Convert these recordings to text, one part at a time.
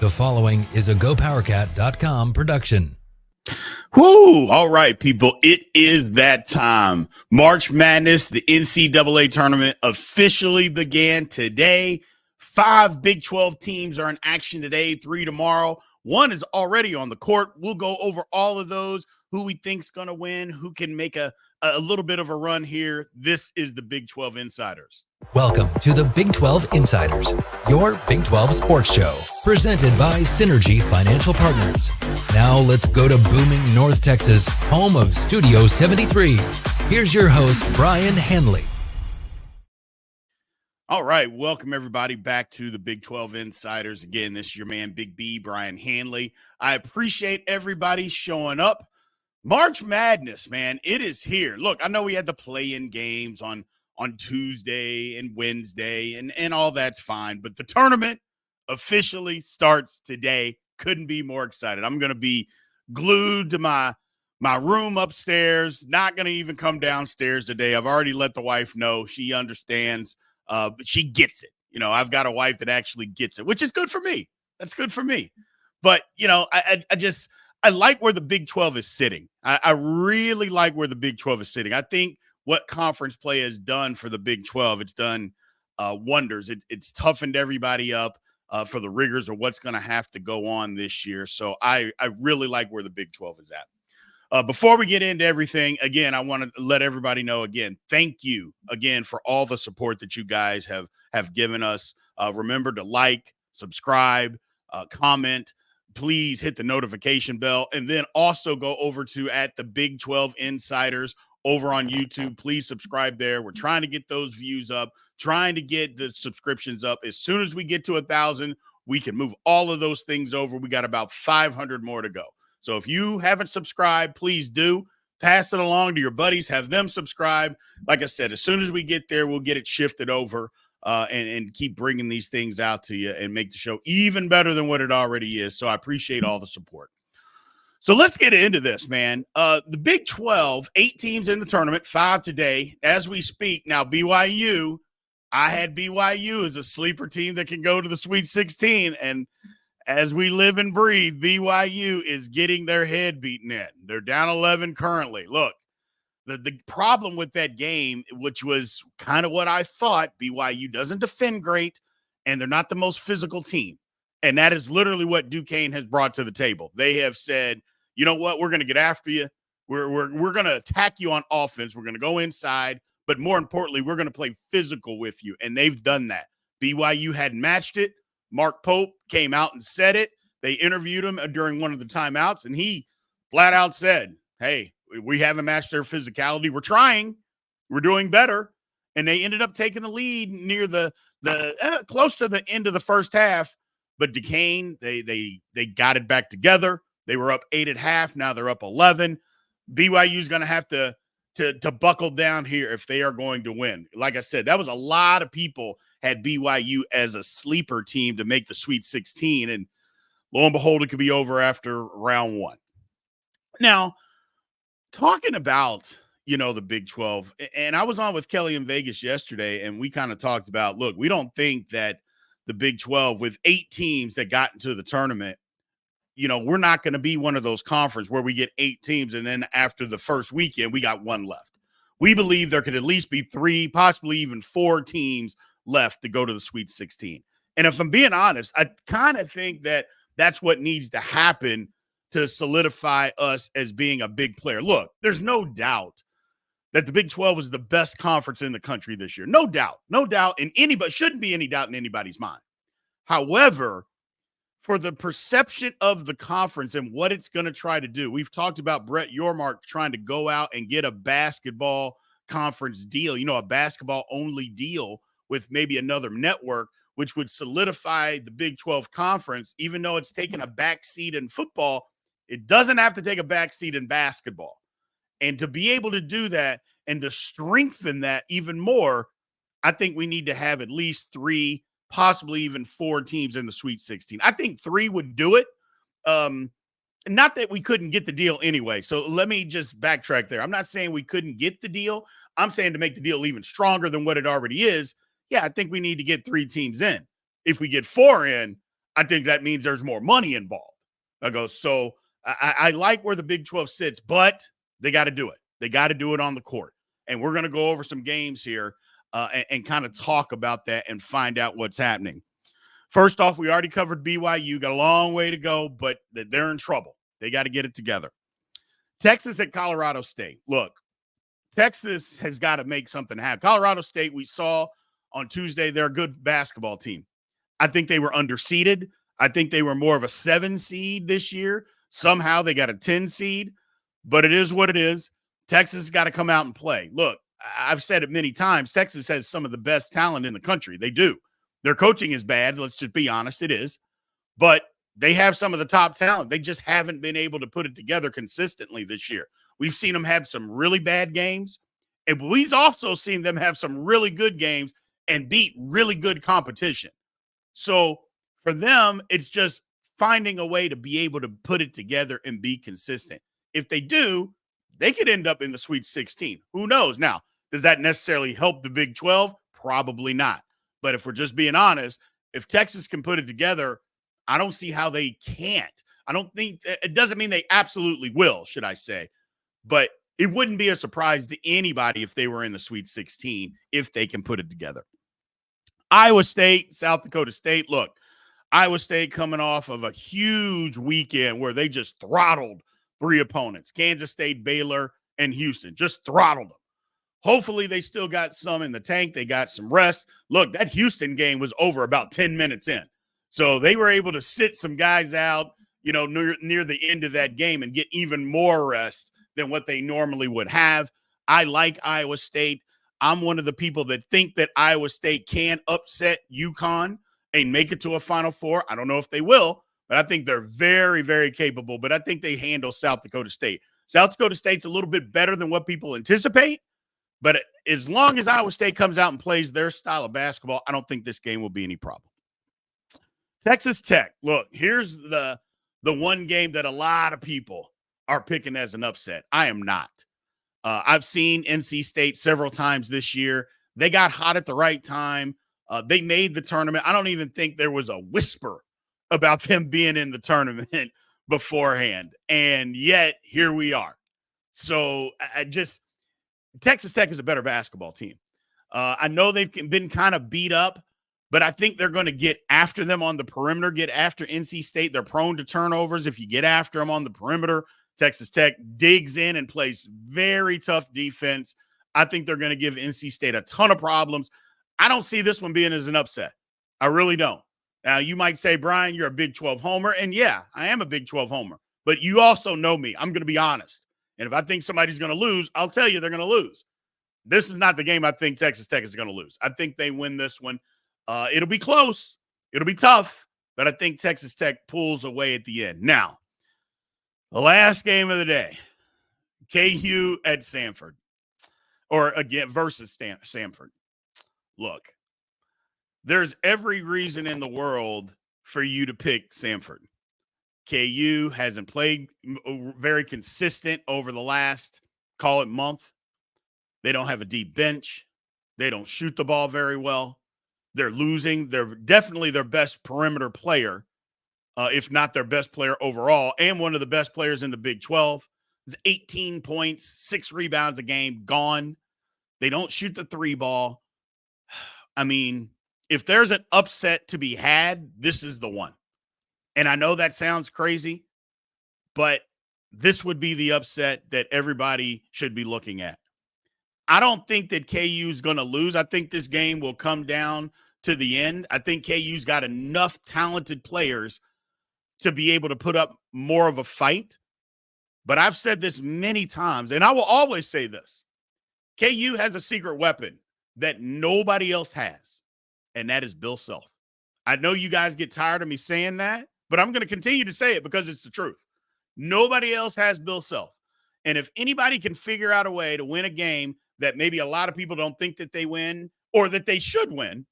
The following is a GoPowercat.com production. Whoo! All right, people. It is that time. March Madness, the NCAA Tournament officially began today. 5 Big 12 teams are in action today, 3 tomorrow. 1 is already on the court. We'll go over all of those, who we think's going to win, who can make a little bit of a run here. This is the Big 12 Insiders. Welcome to the Big 12 Insiders, your Big 12 sports show, presented by Synergy Financial Partners. Now let's go to booming North Texas, home of Studio 73. Here's your host, Brien Hanley. All right, welcome everybody back to the Big 12 Insiders. Again, this is your man, Big B, Brien Hanley. I appreciate everybody showing up. March Madness, man, it is here. Look, I know we had the play-in games on Tuesday and Wednesday, and all that's fine, but the tournament officially starts today. Couldn't be more excited. I'm going to be glued to my room upstairs, not going to even come downstairs today. I've already let the wife know. She understands, but she gets it. You know, I've got a wife that actually gets it, which is good for me. That's good for me. But, you know, I like where the Big 12 is sitting. I really like where the Big 12 is sitting. I think what conference play has done for the Big 12, it's done wonders. It's toughened everybody up for the rigors of what's going to have to go on this year. So I really like where the Big 12 is at. Before we get into everything, again, I want to let everybody know, again, thank you again for all the support that you guys have given us. Remember to like, subscribe, comment. Please hit the notification bell, and then also go over to at the Big 12 Insiders over on YouTube. Please subscribe there. We're trying to get those views up, trying to get the subscriptions up. As soon as we get to 1,000, we can move all of those things over. We got about 500 more to go. So if you haven't subscribed, please do. Pass it along to your buddies. Have them subscribe. Like I said, as soon as we get there, we'll get it shifted over and keep bringing these things out to you and make the show even better than what it already is. So I appreciate all the support. So let's get into this, man. The Big 12, 8 teams in the tournament, 5 today. As we speak, now BYU, I had BYU as a sleeper team that can go to the Sweet 16. And as we live and breathe, BYU is getting their head beaten in. They're down 11 currently. Look, the problem with that game, which was kind of what I thought, BYU doesn't defend great, and they're not the most physical team. And that is literally what Duquesne has brought to the table. They have said, you know what, we're going to get after you. We're going to attack you on offense. We're going to go inside. But more importantly, we're going to play physical with you. And they've done that. BYU hadn't matched it. Mark Pope came out and said it. They interviewed him during one of the timeouts, and he flat out said, hey, we haven't matched their physicality. We're trying. We're doing better. And they ended up taking the lead near the close to the end of the first half. But Duquesne, they got it back together. They were up 8 at half. Now they're up 11. BYU's going to have to buckle down here if they are going to win. Like I said, that was a lot of people had BYU as a sleeper team to make the Sweet 16. And lo and behold, it could be over after round 1. Now, talking about, you know, the Big 12, and I was on with Kelly in Vegas yesterday, and we kind of talked about, look, we don't think that the Big 12 with 8 teams that got into the tournament, you know, we're not going to be one of those conferences where we get 8 teams, and then after the first weekend, we got 1 left. We believe there could at least be 3, possibly even 4 teams left to go to the Sweet 16. And if I'm being honest, I kind of think that that's what needs to happen to solidify us as being a big player. Look, there's no doubt that the Big 12 is the best conference in the country this year. No doubt. No doubt in anybody. Shouldn't be any doubt in anybody's mind. However, for the perception of the conference and what it's going to try to do, we've talked about Brett Yormark trying to go out and get a basketball conference deal, you know, a basketball-only deal with maybe another network, which would solidify the Big 12 conference. Even though it's taken a backseat in football, it doesn't have to take a backseat in basketball. And to be able to do that and to strengthen that even more, I think we need to have at least 3, possibly even 4 teams in the Sweet 16. I think 3 would do it. Not that we couldn't get the deal anyway. So let me just backtrack there. I'm not saying we couldn't get the deal. I'm saying to make the deal even stronger than what it already is. Yeah, I think we need to get 3 teams in. If we get 4 in, I think that means there's more money involved. I go, so I like where the Big 12 sits, but they got to do it. They got to do it on the court. And we're going to go over some games here and kind of talk about that and find out what's happening. First off, we already covered BYU. Got a long way to go, but they're in trouble. They got to get it together. Texas at Colorado State. Look, Texas has got to make something happen. Colorado State, we saw on Tuesday, they're a good basketball team. I think they were underseeded. I think they were more of a 7 seed this year. Somehow they got a 10 seed, but it is what it is. Texas has got to come out and play. Look, I've said it many times. Texas has some of the best talent in the country. They do. Their coaching is bad. Let's just be honest. It is. But they have some of the top talent. They just haven't been able to put it together consistently this year. We've seen them have some really bad games, and we've also seen them have some really good games and beat really good competition. So for them, it's just finding a way to be able to put it together and be consistent. If they do, they could end up in the Sweet 16. Who knows? Now, does that necessarily help the Big 12? Probably not. But if we're just being honest, if Texas can put it together, I don't see how they can't. I don't think it doesn't mean they absolutely will, should I say. But it wouldn't be a surprise to anybody if they were in the Sweet 16 if they can put it together. Iowa State, South Dakota State. Look, Iowa State coming off of a huge weekend where they just throttled 3 opponents, Kansas State, Baylor, and Houston, just throttled them. Hopefully they still got some in the tank. They got some rest. Look, that Houston game was over about 10 minutes in. So they were able to sit some guys out, near the end of that game and get even more rest than what they normally would have. I like Iowa State. I'm one of the people that think that Iowa State can upset UConn and make it to a Final Four. I don't know if they will, but I think they're very, very capable. But I think they handle South Dakota State. South Dakota State's a little bit better than what people anticipate. But as long as Iowa State comes out and plays their style of basketball, I don't think this game will be any problem. Texas Tech. Look, here's the one game that a lot of people are picking as an upset. I am not. I've seen NC State several times this year. They got hot at the right time. They made the tournament. I don't even think there was a whisper about them being in the tournament beforehand. And yet, here we are. So Texas Tech is a better basketball team. I know they've been kind of beat up, but I think they're going to get after them on the perimeter, get after NC State. They're prone to turnovers. If you get after them on the perimeter, Texas Tech digs in and plays very tough defense. I think they're going to give NC State a ton of problems. I don't see this one being as an upset. I really don't. Now, you might say, Brien, you're a Big 12 homer. And yeah, I am a Big 12 homer. But you also know me. I'm going to be honest. And if I think somebody's going to lose, I'll tell you they're going to lose. This is not the game I think Texas Tech is going to lose. I think they win this one. It'll be close. It'll be tough. But I think Texas Tech pulls away at the end. Now, the last game of the day, KU at Samford, or again versus Samford. Look, there's every reason in the world for you to pick Samford. KU hasn't played very consistent over the last, call it, month. They don't have a deep bench. They don't shoot the ball very well. They're losing. They're definitely their best perimeter player, if not their best player overall, and one of the best players in the Big 12. It's 18 points, 6 rebounds a game, gone. They don't shoot the 3 ball. I mean, if there's an upset to be had, this is the one. And I know that sounds crazy, but this would be the upset that everybody should be looking at. I don't think that KU is going to lose. I think this game will come down to the end. I think KU's got enough talented players to be able to put up more of a fight. But I've said this many times, and I will always say this. KU has a secret weapon that nobody else has, and that is Bill Self. I know you guys get tired of me saying that, but I'm going to continue to say it because it's the truth. Nobody else has Bill Self. And if anybody can figure out a way to win a game that maybe a lot of people don't think that they win or that they should win,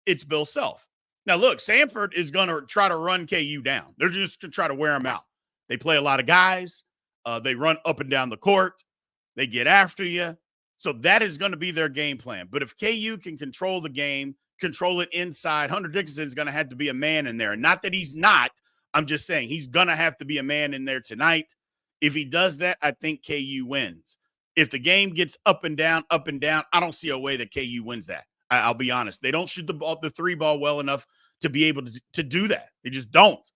it's Bill Self. Now, look, Samford is going to try to run KU down. They're just going to try to wear them out. They play a lot of guys. They run up and down the court. They get after you. So that is going to be their game plan. But if KU can control the game, control it inside, Hunter Dickinson is going to have to be a man in there. Not that he's not. I'm just saying he's going to have to be a man in there tonight. If he does that, I think KU wins. If the game gets up and down, I don't see a way that KU wins that. I'll be honest. They don't shoot the three ball well enough to be able to do that. They just don't.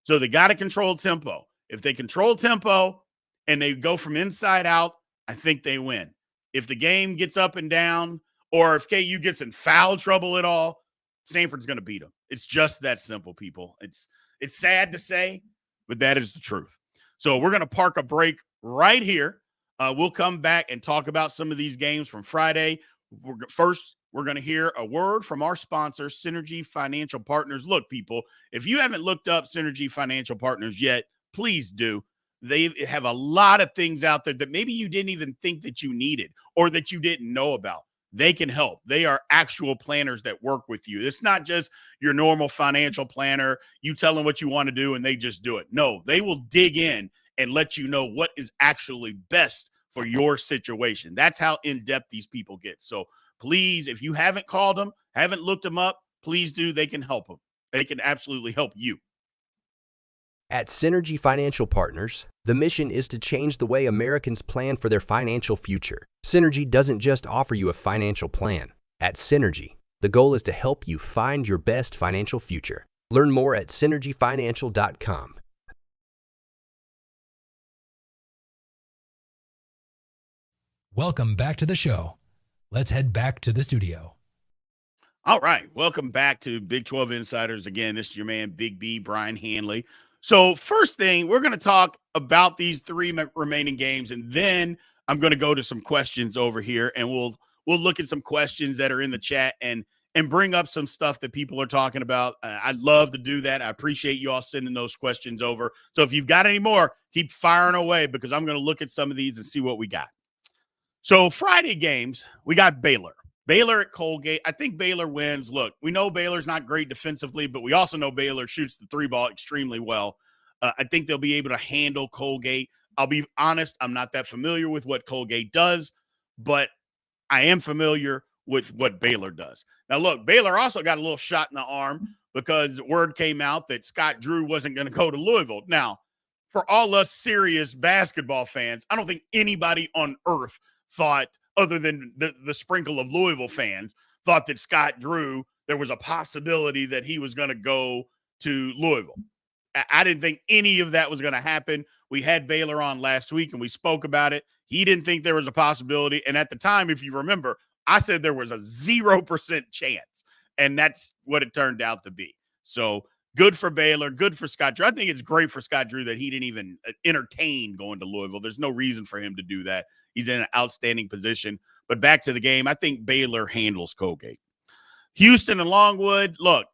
So they got to control tempo. If they control tempo and they go from inside out, I think they win. If the game gets up and down, or if KU gets in foul trouble at all, Stanford's going to beat them. It's just that simple, people. It's sad to say, but that is the truth. So we're going to park a break right here. We'll come back and talk about some of these games from Friday. First, we're going to hear a word from our sponsor, Synergy Financial Partners. Look, people, if you haven't looked up Synergy Financial Partners yet, please do. They have a lot of things out there that maybe you didn't even think that you needed or that you didn't know about. They can help. They are actual planners that work with you. It's not just your normal financial planner. You tell them what you want to do and they just do it. No, they will dig in and let you know what is actually best for your situation. That's how in-depth these people get. So please, if you haven't called them, haven't looked them up, please do. They can help them. They can absolutely help you. At Synergy Financial Partners, the mission is to change the way Americans plan for their financial future. Synergy doesn't just offer you a financial plan. At Synergy, the goal is to help you find your best financial future. Learn more at synergyfinancial.com. Welcome back to the show. Let's head back to the studio. All right. Welcome back to Big 12 Insiders. Again, this is your man, Big B, Brien Hanley. So first thing, we're going to talk about these three remaining games, and then I'm going to go to some questions over here, and we'll look at some questions that are in the chat and bring up some stuff that people are talking about. I'd love to do that. I appreciate you all sending those questions over. So if you've got any more, keep firing away because I'm going to look at some of these and see what we got. So Friday games, we got Baylor. Baylor at Colgate. I think Baylor wins. Look, we know Baylor's not great defensively, but we also know Baylor shoots the three ball extremely well. I think they'll be able to handle Colgate. I'll be honest, I'm not that familiar with what Colgate does, but I am familiar with what Baylor does. Now, look, Baylor also got a little shot in the arm because word came out that Scott Drew wasn't going to go to Louisville. Now, for all us serious basketball fans, I don't think anybody on earth thought, other than the sprinkle of Louisville fans, thought that Scott Drew, there was a possibility that he was going to go to Louisville. I didn't think any of that was going to happen. We had Baylor on last week, and we spoke about it. He didn't think there was a possibility. And at the time, if you remember, I said there was a 0% chance, and that's what it turned out to be. So good for Baylor, good for Scott Drew. I think it's great for Scott Drew that he didn't even entertain going to Louisville. There's no reason for him to do that. He's in an outstanding position. But back to the game, I think Baylor handles Colgate. Houston and Longwood, look,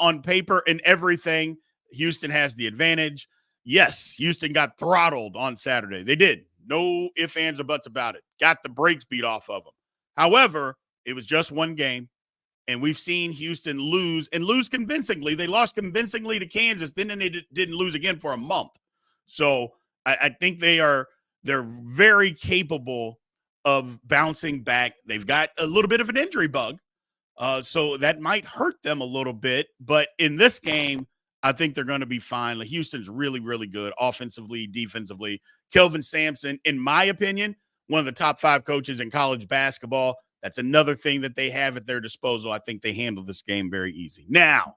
on paper and everything, Houston has the advantage. Yes, Houston got throttled on Saturday. They did. No ifs, ands, or buts about it. Got the brakes beat off of them. However, it was just one game, and we've seen Houston lose, and lose convincingly. They lost convincingly to Kansas, then they didn't lose again for a month. So I think they're very capable of bouncing back. They've got a little bit of an injury bug, so that might hurt them a little bit. But in this game, I think they're going to be fine. Like, Houston's really, really good offensively, defensively. Kelvin Sampson, in my opinion, one of the top 5 coaches in college basketball. That's another thing that they have at their disposal. I think they handle this game very easy. Now,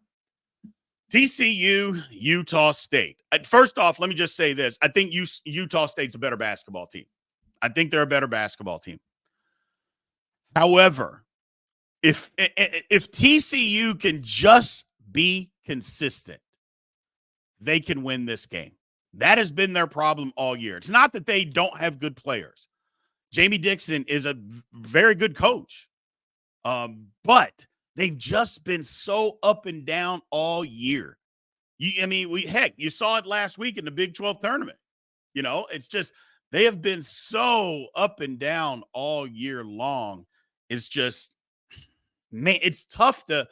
TCU, Utah State. First off, let me just say this. I think Utah State's a better basketball team. I think they're a better basketball team. However, if TCU can just be consistent, they can win this game. That has been their problem all year. It's not that they don't have good players. Jamie Dixon is a very good coach, but they've just been so up and down all year. You saw it last week in the Big 12 tournament. It's just they have been so up and down all year long. It's just, man, it's tough to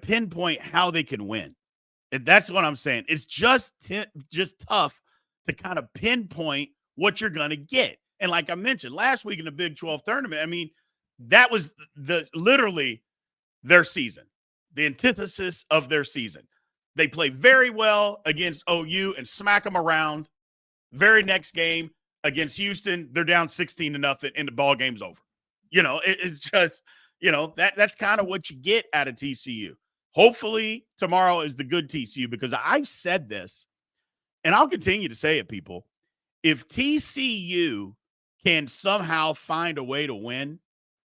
pinpoint how they can win. And that's what I'm saying. It's just tough to kind of pinpoint what you're going to get. And like I mentioned last week in the Big 12 tournament, I mean, that was literally their season, the antithesis of their season. They play very well against OU and smack them around. Very next game against Houston, they're down 16-0 and the ball game's over. It's just, that's kind of what you get out of TCU. Hopefully tomorrow is the good TCU, because I've said this and I'll continue to say it, people. If TCU can somehow find a way to win,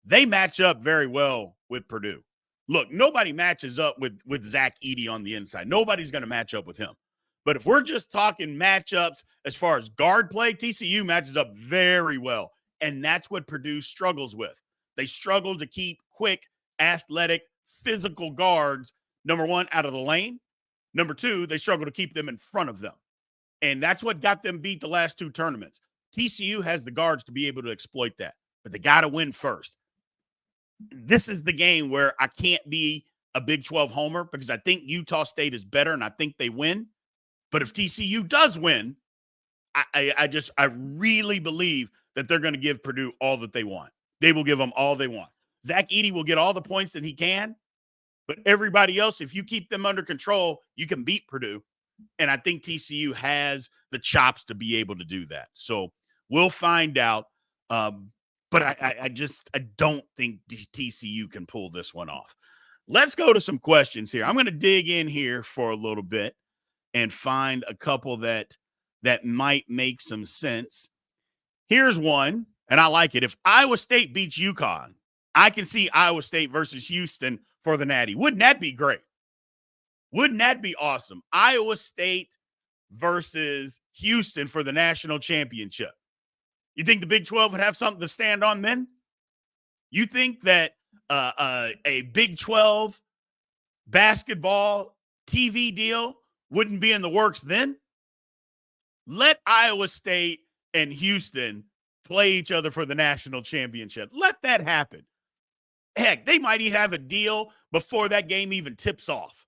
they match up very well with Purdue. Look, nobody matches up with Zach Edey on the inside. Nobody's going to match up with him. But if we're just talking matchups as far as guard play, TCU matches up very well. And that's what Purdue struggles with. They struggle to keep quick, athletic, physical guards, number one, out of the lane. Number two, they struggle to keep them in front of them. And that's what got them beat the last two tournaments. TCU has the guards to be able to exploit that. But they got to win first. This is the game where I can't be a Big 12 homer, because I think Utah State is better and I think they win. But if TCU does win, I really believe that they're going to give Purdue all that they want. They will give them all they want. Zach Edey will get all the points that he can, but everybody else, if you keep them under control, you can beat Purdue. And I think TCU has the chops to be able to do that. So we'll find out. But I don't think TCU can pull this one off. Let's go to some questions here. I'm going to dig in here for a little bit and find a couple that might make some sense. Here's one, and I like it. If Iowa State beats UConn, I can see Iowa State versus Houston for the Natty. Wouldn't that be great? Wouldn't that be awesome? Iowa State versus Houston for the national championship. You think the Big 12 would have something to stand on then? You think that a Big 12 basketball TV deal wouldn't be in the works then? Let Iowa State and Houston play each other for the national championship. Let that happen. Heck, they might even have a deal before that game even tips off.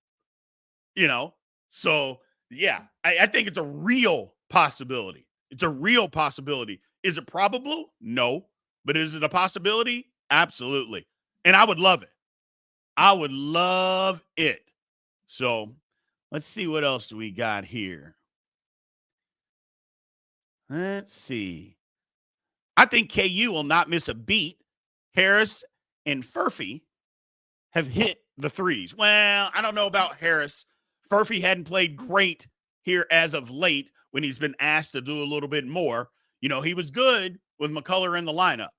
So, yeah, I think it's a real possibility. It's a real possibility. Is it probable? No. But is it a possibility? Absolutely. And I would love it. I would love it. So let's see, what else do we got here? Let's see. I think KU will not miss a beat. Harris and Furphy have hit the threes. Well, I don't know about Harris. Furphy hadn't played great here as of late when he's been asked to do a little bit more. He was good with McCullough in the lineup.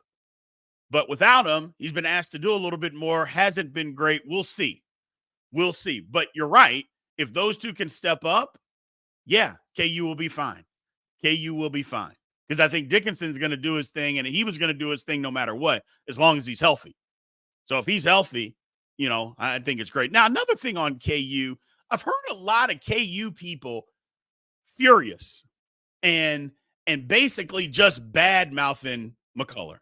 But without him, he's been asked to do a little bit more. Hasn't been great. We'll see. We'll see. But you're right. If those two can step up, yeah, KU will be fine. KU will be fine. Because I think Dickinson's going to do his thing, and he was going to do his thing no matter what, as long as he's healthy. So if he's healthy, I think it's great. Now, another thing on KU, I've heard a lot of KU people furious and basically just bad-mouthing McCullough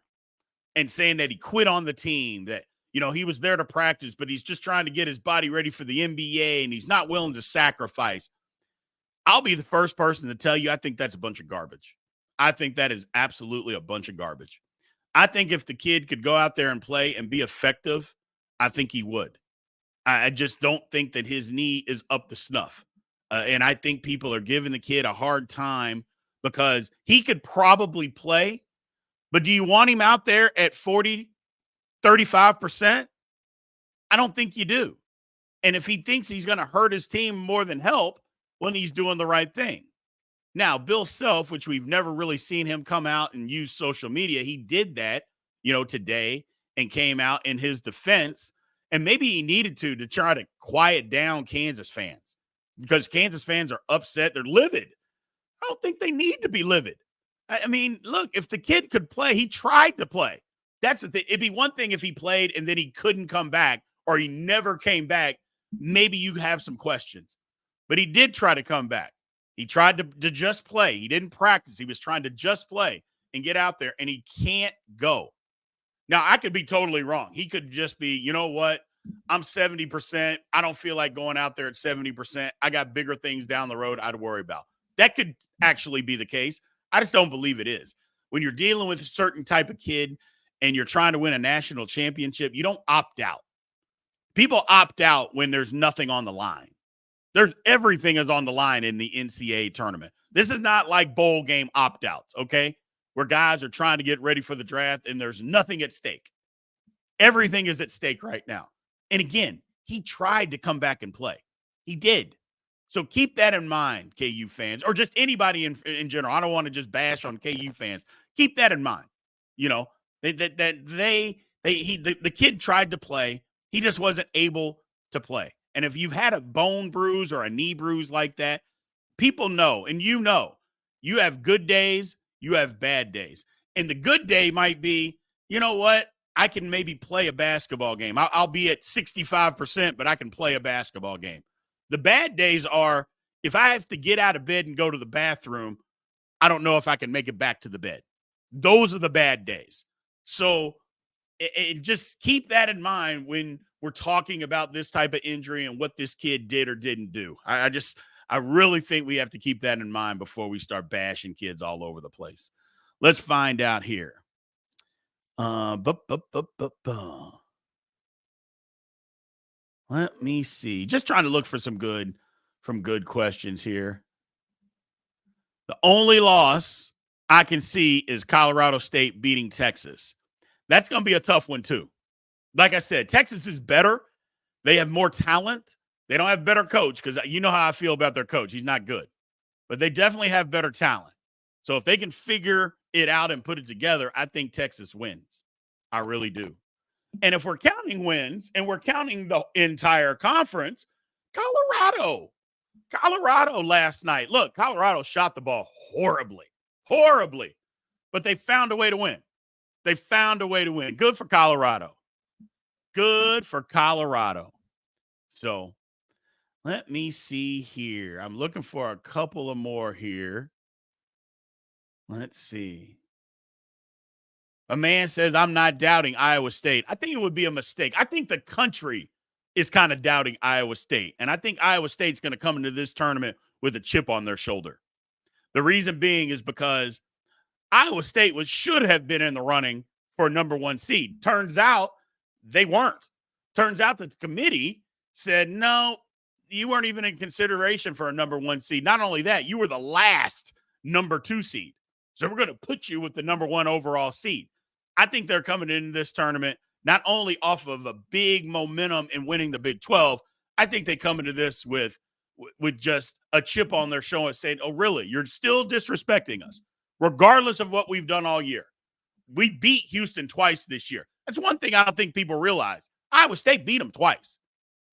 and saying that he quit on the team, that, he was there to practice, but he's just trying to get his body ready for the NBA, and he's not willing to sacrifice. I'll be the first person to tell you I think that's a bunch of garbage. I think that is absolutely a bunch of garbage. I think if the kid could go out there and play and be effective, I think he would. I just don't think that his knee is up to snuff. And I think people are giving the kid a hard time because he could probably play, but do you want him out there at 40, 35%? I don't think you do. And if he thinks he's going to hurt his team more than help, well, he's doing the right thing. Now, Bill Self, which we've never really seen him come out and use social media, he did that, today and came out in his defense. And maybe he needed to try to quiet down Kansas fans, because Kansas fans are upset. They're livid. I don't think they need to be livid. I mean, look, if the kid could play, he tried to play. That's the thing. It'd be one thing if he played and then he couldn't come back, or he never came back. Maybe you have some questions. But he did try to come back. He tried to just play. He didn't practice. He was trying to just play and get out there, and he can't go. Now, I could be totally wrong. He could just be, you know what? I'm 70%. I don't feel like going out there at 70%. I got bigger things down the road I'd worry about. That could actually be the case. I just don't believe it is. when you're dealing with a certain type of kid and you're trying to win a national championship, you don't opt out. People opt out when there's nothing on the line. Everything is on the line in the NCAA tournament. This is not like bowl game opt-outs, okay? Where guys are trying to get ready for the draft and there's nothing at stake. Everything is at stake right now. And again, he tried to come back and play. He did. So keep that in mind, KU fans, or just anybody in general. I don't want to just bash on KU fans. Keep that in mind. You know, the kid tried to play. He just wasn't able to play. And if you've had a bone bruise or a knee bruise like that, people know, and you have good days, you have bad days. And the good day might be, you know what? I can maybe play a basketball game. I'll be at 65%, but I can play a basketball game. The bad days are if I have to get out of bed and go to the bathroom, I don't know if I can make it back to the bed. Those are the bad days. So just keep that in mind when we're talking about this type of injury and what this kid did or didn't do. I really think we have to keep that in mind before we start bashing kids all over the place. Let's find out here. Let me see. Just trying to look for some good questions here. The only loss I can see is Colorado State beating Texas. That's going to be a tough one too. Like I said, Texas is better. They have more talent. They don't have a better coach because you know how I feel about their coach. He's not good. But they definitely have better talent. So if they can figure it out and put it together, I think Texas wins. I really do. And if we're counting wins and we're counting the entire conference, Colorado last night. Look, Colorado shot the ball horribly, but they found a way to win. Good for Colorado. So let me see here. I'm looking for a couple of more here. Let's see. A man says, I'm not doubting Iowa State. I think it would be a mistake. I think the country is kind of doubting Iowa State. And I think Iowa State's going to come into this tournament with a chip on their shoulder. The reason being is because Iowa State should have been in the running for a number one seed. Turns out they weren't. Turns out that the committee said, no, you weren't even in consideration for a number one seed. Not only that, you were the last number two seed. So we're going to put you with the number one overall seed. I think they're coming into this tournament not only off of a big momentum in winning the Big 12, I think they come into this with just a chip on their shoulder saying, oh, really? You're still disrespecting us, regardless of what we've done all year. We beat Houston twice this year. That's one thing I don't think people realize. Iowa State beat them twice.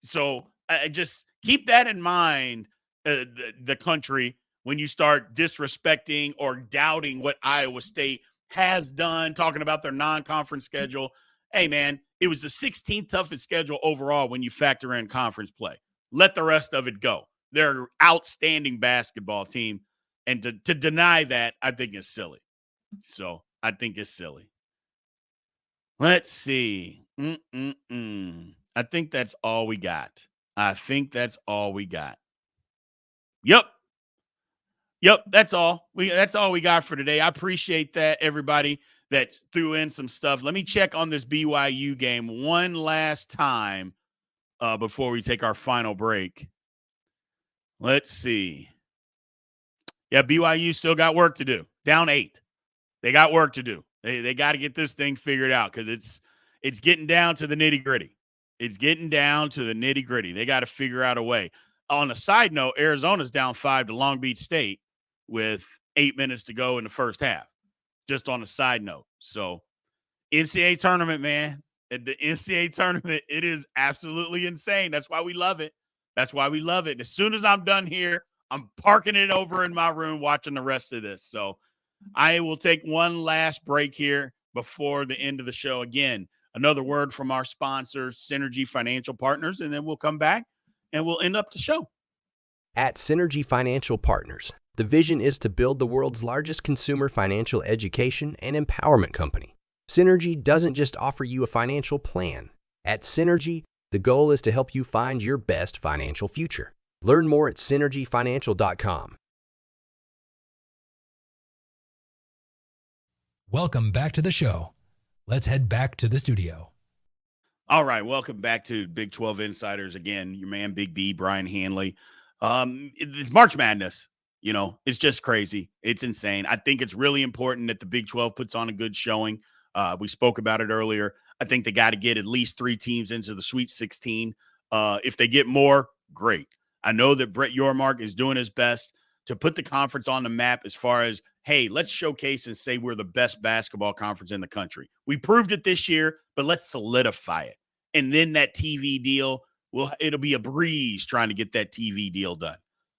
So just keep that in mind, the country, when you start disrespecting or doubting what Iowa State has done, talking about their non-conference schedule. Hey, man, it was the 16th toughest schedule overall when you factor in conference play. Let the rest of it go. They're an outstanding basketball team, and to deny that, I think is silly. So I think it's silly. Let's see. I think that's all we got. Yep, that's all. That's all we got for today. I appreciate that, everybody that threw in some stuff. Let me check on this BYU game one last time before we take our final break. Let's see. Yeah, BYU still got work to do. Down 8. They got work to do. They got to get this thing figured out because it's getting down to the nitty-gritty. They got to figure out a way. On a side note, Arizona's down 5 to Long Beach State with 8 minutes to go in the first half. Just on a side note. So, NCAA tournament, man. At the NCAA tournament, it is absolutely insane. That's why we love it. And as soon as I'm done here, I'm parking it over in my room watching the rest of this. So, I will take one last break here before the end of the show. Again, another word from our sponsors, Synergy Financial Partners, and then we'll come back and we'll end up the show. At Synergy Financial Partners, the vision is to build the world's largest consumer financial education and empowerment company. Synergy doesn't just offer you a financial plan. At Synergy, the goal is to help you find your best financial future. Learn more at synergyfinancial.com. Welcome back to the show. Let's head back to the studio. All right, welcome back to Big 12 Insiders. Again, your man, Big B, Brien, Hanley. It's March Madness. You know, it's just crazy. It's insane. I think it's really important that the Big 12 puts on a good showing. We spoke about it earlier. I think they got to get at least 3 teams into the Sweet 16. If they get more, great. I know that Brett Yormark is doing his best to put the conference on the map as far as, hey, let's showcase and say we're the best basketball conference in the country. We proved it this year, but let's solidify it. And then that TV deal, it'll be a breeze trying to get that TV deal done.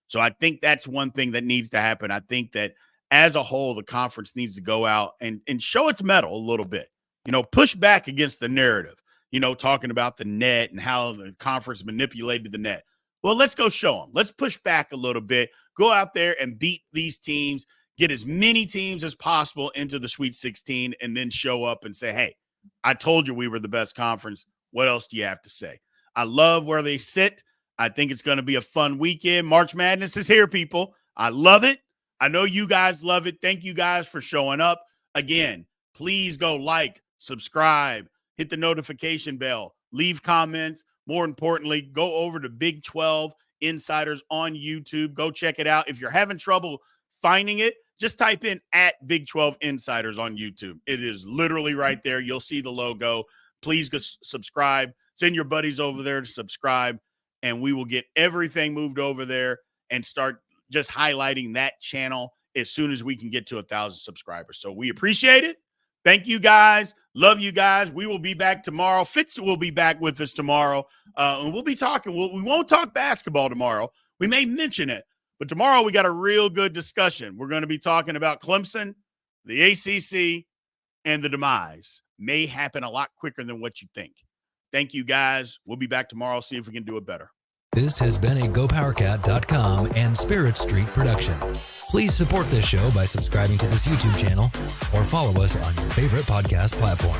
So I think that's one thing that needs to happen. I think that as a whole, the conference needs to go out and show its mettle a little bit. You know, push back against the narrative, you know, talking about the net and how the conference manipulated the net. Well, let's go show them. Let's push back a little bit. Go out there and beat these teams, get as many teams as possible into the Sweet 16, and then show up and say, hey, I told you we were the best conference. What else do you have to say? I love where they sit. I think it's going to be a fun weekend. March Madness is here, people. I love it. I know you guys love it. Thank you guys for showing up. Again, please go like, subscribe, hit the notification bell, leave comments. More importantly, go over to Big 12 Insiders on YouTube. Go check it out. If you're having trouble finding it, just type in at Big 12 Insiders on YouTube. It is literally right there. You'll see the logo. Please go subscribe. Send your buddies over there to subscribe, and we will get everything moved over there and start just highlighting that channel as soon as we can get to 1,000 subscribers. So we appreciate it. Thank you, guys. Love you guys. We will be back tomorrow. Fitz will be back with us tomorrow, and we'll be talking. We won't talk basketball tomorrow. We may mention it, but tomorrow we got a real good discussion. We're going to be talking about Clemson, the ACC, and the demise. May happen a lot quicker than what you think. Thank you, guys. We'll be back tomorrow. See if we can do it better. This has been a GoPowercat.com and Spirit Street production. Please support this show by subscribing to this YouTube channel or follow us on your favorite podcast platform.